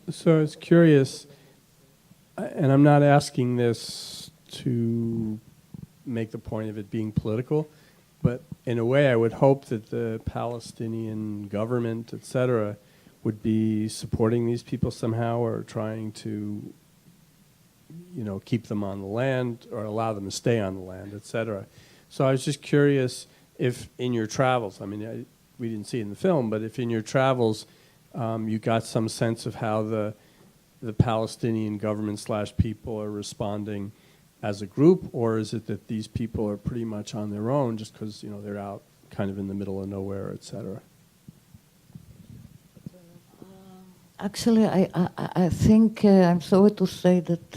So I was curious, and I'm not asking this to make the point of it being political, but in a way I would hope that the Palestinian government, et cetera, would be supporting these people somehow or trying to, keep them on the land or allow them to stay on the land, et cetera. So I was just curious if in your travels, we didn't see it in the film, but if in your travels you got some sense of how the Palestinian government / people are responding as a group, or is it that these people are pretty much on their own just because they're out kind of in the middle of nowhere, et cetera? Actually, I think I'm sorry to say that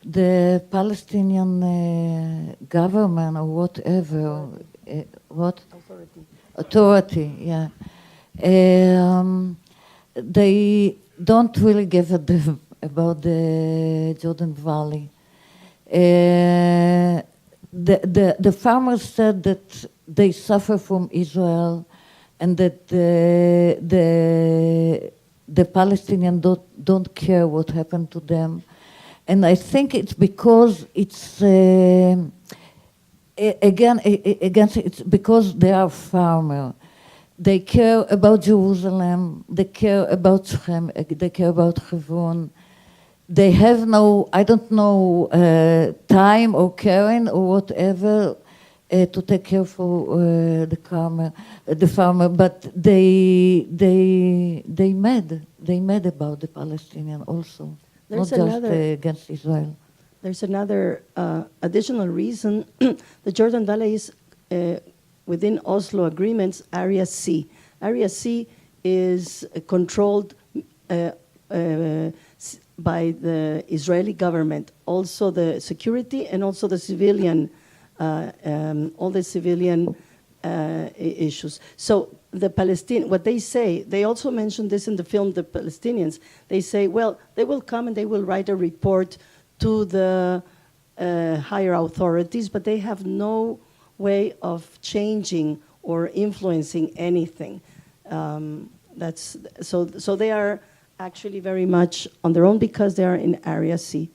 the Palestinian government or whatever, authority, yeah, they don't really give a damn about the Jordan Valley. The farmers said that they suffer from Israel, and that the Palestinians don't care what happened to them. And I think it's because it's it's because they are farmers. They care about Jerusalem. They care about Shechem. They care about Hebron. They have no, I don't know, time or caring or whatever to take care for the farmer. But they mad about the Palestinian also. There's not another, just against Israel. There's another additional reason. The Jordan Valley is within Oslo agreements, Area C. Area C is controlled by the Israeli government, also the security and also the civilian, all the civilian issues. So the Palestinians, what they say, they also mentioned this in the film, the Palestinians, they say, well, they will come and they will write a report to the higher authorities, but they have no way of changing or influencing anything. So they are actually very much on their own because they are in Area C.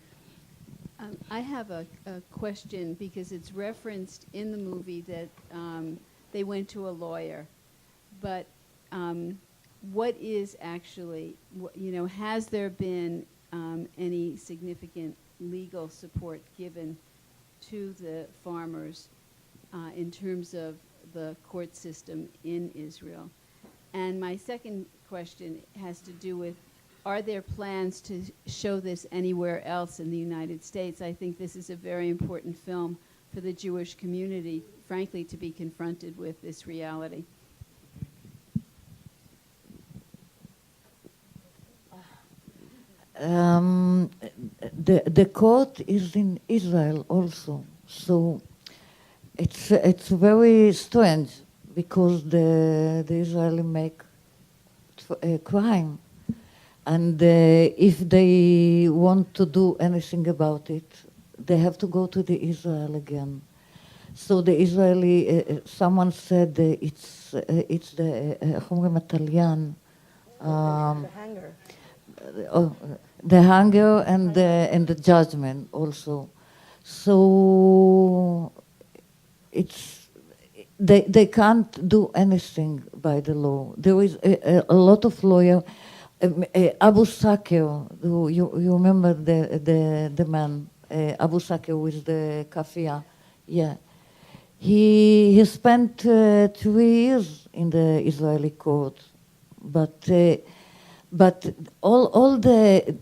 I have a question because it's referenced in the movie that they went to a lawyer, but what is actually, has there been any significant legal support given to the farmers in terms of the court system in Israel? And my second question has to do with, are there plans to show this anywhere else in the United States? I think this is a very important film for the Jewish community, frankly, to be confronted with this reality. The court is in Israel also, so it's very strange because the Israeli make a crime, and if they want to do anything about it, they have to go to the Israel again. So the Israeli, someone said it's the Chomrim Atalian. The hanger. The hunger and the judgment also. So they can't do anything by the law. There is a lot of lawyers. Abu Saker, you remember the man, Abu Saker with the kafia, yeah. He spent 3 years in the Israeli court, but all the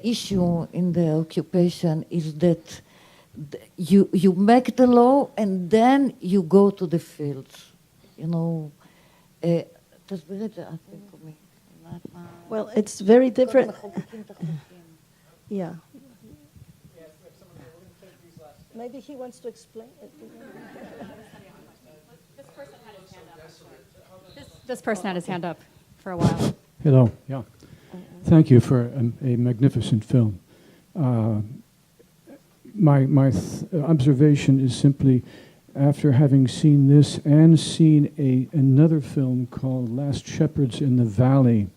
issue in the occupation is that you make the law and then you go to the fields, תסביר את זה את במקומי. Well, it's very different. Yeah. Maybe he wants to explain it. This person had his hand up for a while. Hello, yeah. Thank you for a magnificent film. My observation is simply, after having seen this and seen another film called Last Shepherds in the Valley,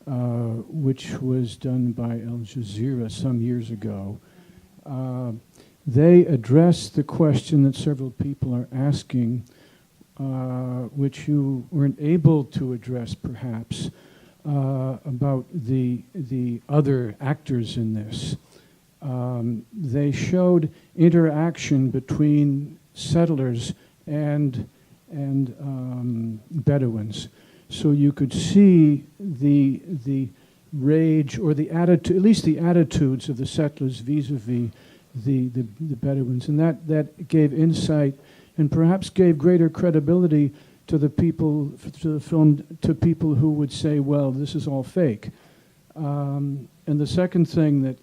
which was done by Al Jazeera some years ago. They address the question that several people are asking, which you weren't able to address perhaps, about the other actors in this. They showed interaction between settlers and Bedouins. So you could see the rage or the attitude, at least the attitudes of the settlers vis-a-vis the Bedouins, and that gave insight and perhaps gave greater credibility to the people, to the film, to people who would say, well, this is all fake. And the second thing that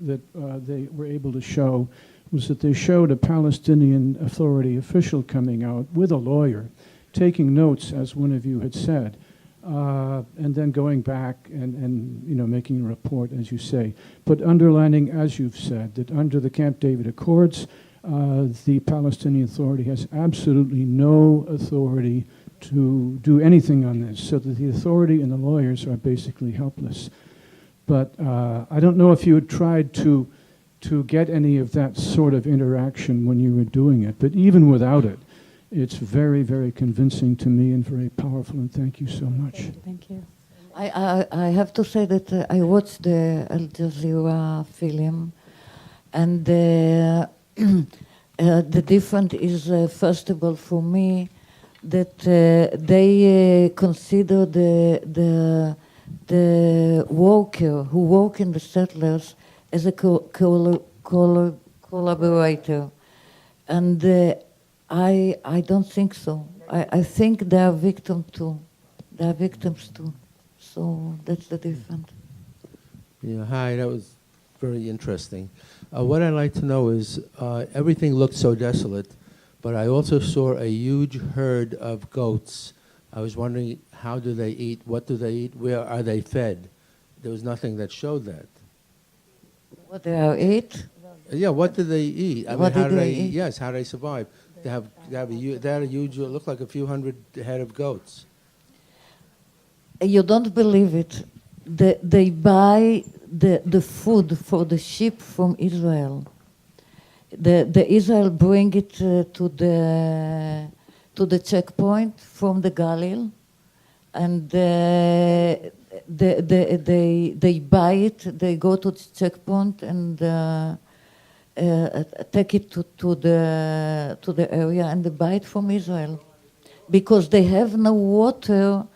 they were able to show was that they showed a Palestinian Authority official coming out with a lawyer, taking notes, as one of you had said, and then going back and making a report, as you say, but underlining, as you've said, that under the Camp David Accords, the Palestinian Authority has absolutely no authority to do anything on this, so that the authority and the lawyers are basically helpless. But I don't know if you had tried to get any of that sort of interaction when you were doing it, but even without it, it's very, very convincing to me and very powerful, and thank you so much. Thank you. I have to say that I watched the Al Jazeera film, and the difference is, first of all, for me, that they consider the worker who work in the settlers as a collaborator, and I don't think so. I think they are victims too. They are victims too. So that's the difference. Yeah, hi, that was very interesting. What I'd like to know is, everything looked so desolate, but I also saw a huge herd of goats. I was wondering, how do they eat? What do they eat? Where are they fed? There was nothing that showed that. What they are eat? Yeah, what do they eat? I What mean, how do do they they eat? Yes, how do they survive? They had a huge, it looked like a few hundred head of goats. You don't believe it. They buy the food for the sheep from Israel. The Israel bring it to the checkpoint from the Galil, and they buy it. They go to the checkpoint and take it to the area, and they buy it from Israel because they have no water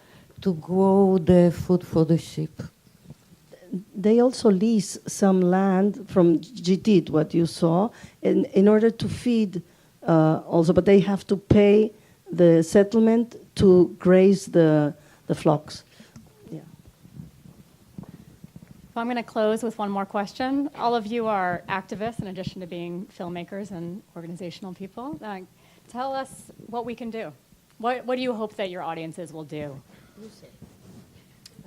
to grow the food for the sheep. They also lease some land from Jidid, what you saw, in order to feed also, but they have to pay the settlement to graze the flocks. Yeah. So I'm going to close with one more question. All of you are activists in addition to being filmmakers and organizational people. Tell us what we can do. What do you hope that your audiences will do?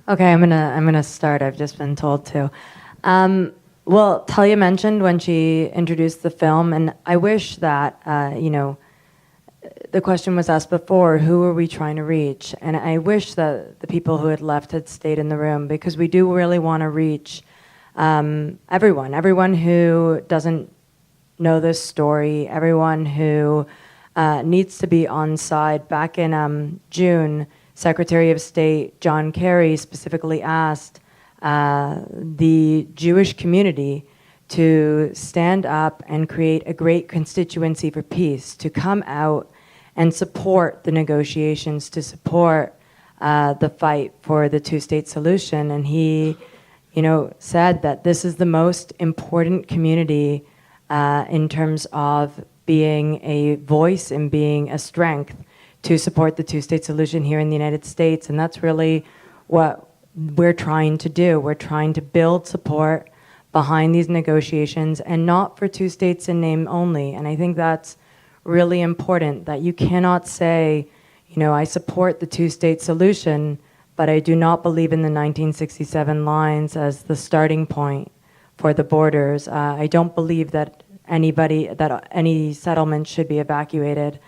Okay, I'm gonna start. I've just been told to. Well, Talia mentioned when she introduced the film, and I wish that the question was asked before: who are we trying to reach? And I wish that the people who had left had stayed in the room, because we do really want to reach everyone who doesn't know this story, everyone who needs to be on side. Back in June, Secretary of State John Kerry specifically asked the Jewish community to stand up and create a great constituency for peace, to come out and support the negotiations, to support the fight for the two-state solution. And he, said that this is the most important community in terms of being a voice and being a strength to support the two-state solution here in the United States. And that's really what we're trying to do. We're trying to build support behind these negotiations, and not for two states in name only. And I think that's really important, that you cannot say, I support the two-state solution, but I do not believe in the 1967 lines as the starting point for the borders. I don't believe that any settlement should be evacuated.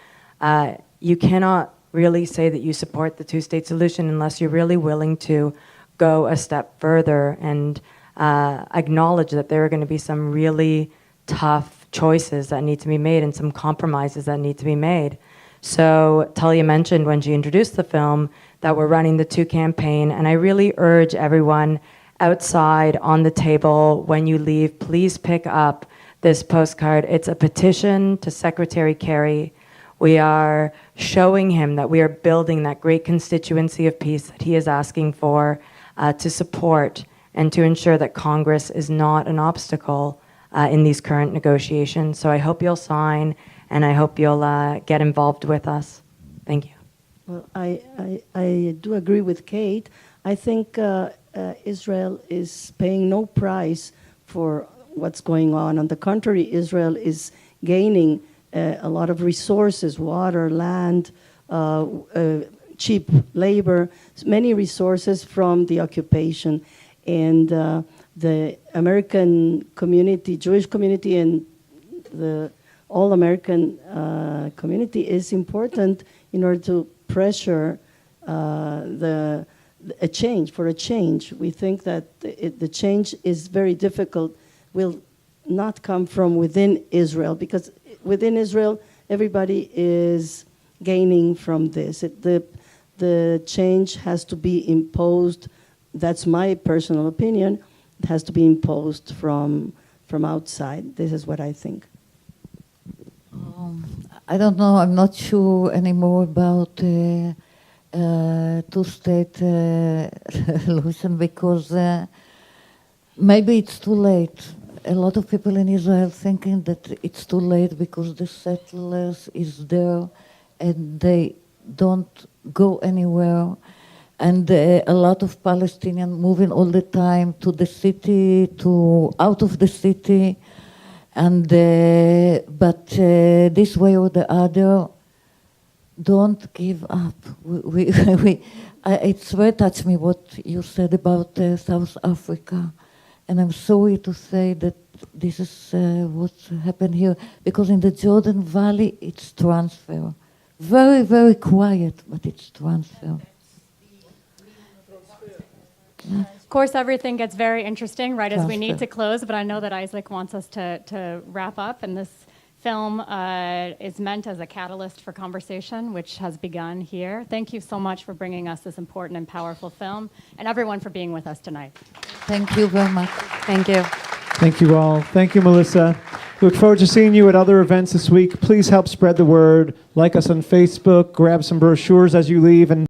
You cannot really say that you support the two-state solution unless you're really willing to go a step further and acknowledge that there are going to be some really tough choices that need to be made and some compromises that need to be made. So Talia mentioned when she introduced the film that we're running the 2 campaign, and I really urge everyone outside on the table when you leave, please pick up this postcard. It's a petition to Secretary Kerry. We are showing him that we are building that great constituency of peace that he is asking for to support and to ensure that Congress is not an obstacle in these current negotiations. So I hope you'll sign, and I hope you'll get involved with us. Thank you. Well, I do agree with Kate. I think Israel is paying no price for what's going on. On the contrary, Israel is gaining a lot of resources, water, land, cheap labor, many resources from the occupation. And the American community, Jewish community, and the all-American community is important in order to pressure a change. We think that the change is very difficult, will not come from within Israel, because within Israel, everybody is gaining from this. The change has to be imposed. That's my personal opinion. It has to be imposed from outside. This is what I think. I don't know. I'm not sure anymore about two-state solution, because maybe it's too late. A lot of people in Israel thinking that it's too late because the settlers is there and they don't go anywhere. And a lot of Palestinians moving all the time to the city, to out of the city. And but this way or the other, don't give up. It's very touched me what you said about South Africa, and I'm sorry to say that this is what's happened here, because in the Jordan Valley it's transfer, very, very quiet, but it's transfer. Yeah. Of course, everything gets very interesting right as we need Transfer. to close, but I know that Isaac wants us to wrap up, and this film is meant as a catalyst for conversation, which has begun here. Thank you so much for bringing us this important and powerful film, and everyone for being with us tonight. Thank you very much. Thank you. Thank you all. Thank you, Melissa. We look forward to seeing you at other events this week. Please help spread the word. Like us on Facebook. Grab some brochures as you leave. And